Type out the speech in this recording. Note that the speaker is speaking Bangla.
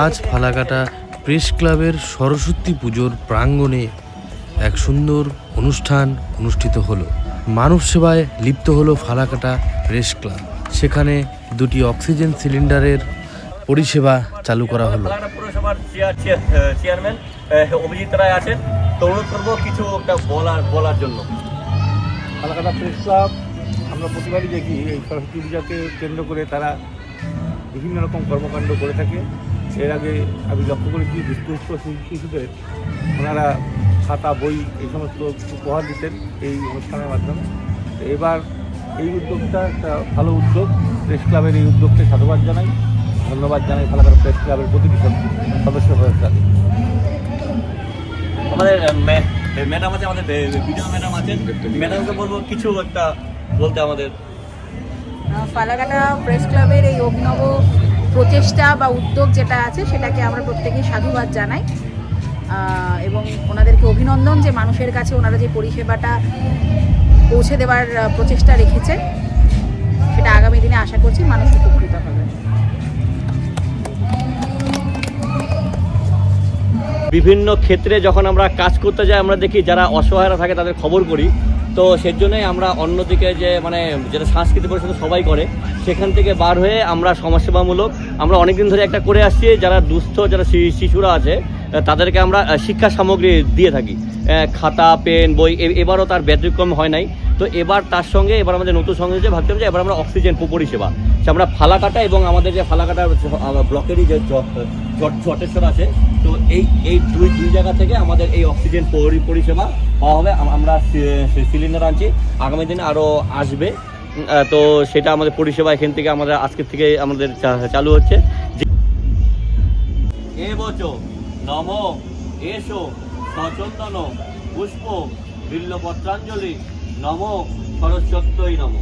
আজ ফালাকাটা প্রেস ক্লাবের সরস্বতী পুজোর প্রাঙ্গণে এক সুন্দর অনুষ্ঠান অনুষ্ঠিত হলো। মানব সেবায় লিপ্ত হলো ফালাকাটা প্রেস ক্লাব। সেখানে দুটি অক্সিজেন সিলিন্ডারের পরিষেবা চালু করা হলো। ফালাকাটা পুরসভার চেয়ারম্যান অভিজিৎ রায় আছেন, তো অনুরোধ করবো কিছু একটা বলার জন্য। ফালাকাটা প্রেস ক্লাব আমরা প্রতিবারই দেখি এই সরস্বতী পূজাকে কেন্দ্র করে তারা বিভিন্ন রকম কর্মকাণ্ড করে থাকে। এর আগে আমি লক্ষ্য করেছি দুস্থ শিশুদের ওনারা খাতা বই এই সমস্ত উপহার দিতেন এই অনুষ্ঠানের মাধ্যমে। এবার এই উদ্যোগটা একটা ভালো উদ্যোগ। প্রেস ক্লাবের এই উদ্যোগকে সাধুবাদ জানাই, ধন্যবাদ জানাই ফালাকাটা প্রেস ক্লাবের প্রতিটি সদস্য। আমাদের ম্যাডাম আছে, আমাদের ভিডিও ম্যাডাম আছেন, ম্যাডামকে বলবো কিছু একটা বলতে। আমাদের ফালাকাটা প্রেস ক্লাবের এই অভিনব প্রচেষ্টা বা উদ্যোগ যেটা আছে সেটাকে আমরা প্রত্যেকেই সাধুবাদ জানাই এবং ওনাদেরকে অভিনন্দন যে মানুষের কাছে ওনারা যে পরিষেবাটা পৌঁছে দেওয়ার প্রচেষ্টা রেখেছেন সেটা আগামী দিনে আশা করছি মানুষ উপকৃত হবে। বিভিন্ন ক্ষেত্রে যখন আমরা কাজ করতে যাই আমরা দেখি যারা অসহায়রা থাকে তাদের খবর করি, তো সেই জন্যই আমরা অন্যদিকে যে যেটা সাংস্কৃতিক পরিষদ সবাই করে সেখান থেকে বার হয়ে আমরা সমাজসেবামূলক আমরা অনেকদিন ধরে একটা করে আসছি। যারা দুস্থ যারা শিশুরা আছে তাদেরকে আমরা শিক্ষা সামগ্রী দিয়ে থাকি, খাতা পেন বই। এবারও তার ব্যতিক্রম হয় নাই। তো এবার তার সঙ্গে এবার আমাদের নতুন সঙ্গে যে ভাবছিলাম যে এবার আমরা অক্সিজেন পরিষেবা সে আমরা ফালাকাটা এবং আমাদের যে ফালাকাটা ব্লকেরই যে জটেশ্বর আছে, তো এই দুই জায়গা থেকে আমাদের এই অক্সিজেন পরিষেবা পাওয়া হবে। আমরা সিলিন্ডার আনছি, আগামী দিনে আরও আসবে। তো সেটা আমাদের পরিষেবা এখান থেকে আমাদের আজকের থেকে আমাদের চালু হচ্ছে। এ বছর নম এসো সচন্দন পুষ্প বিল্লপত্রাঞ্জলি নম সরস্বত্যই নম।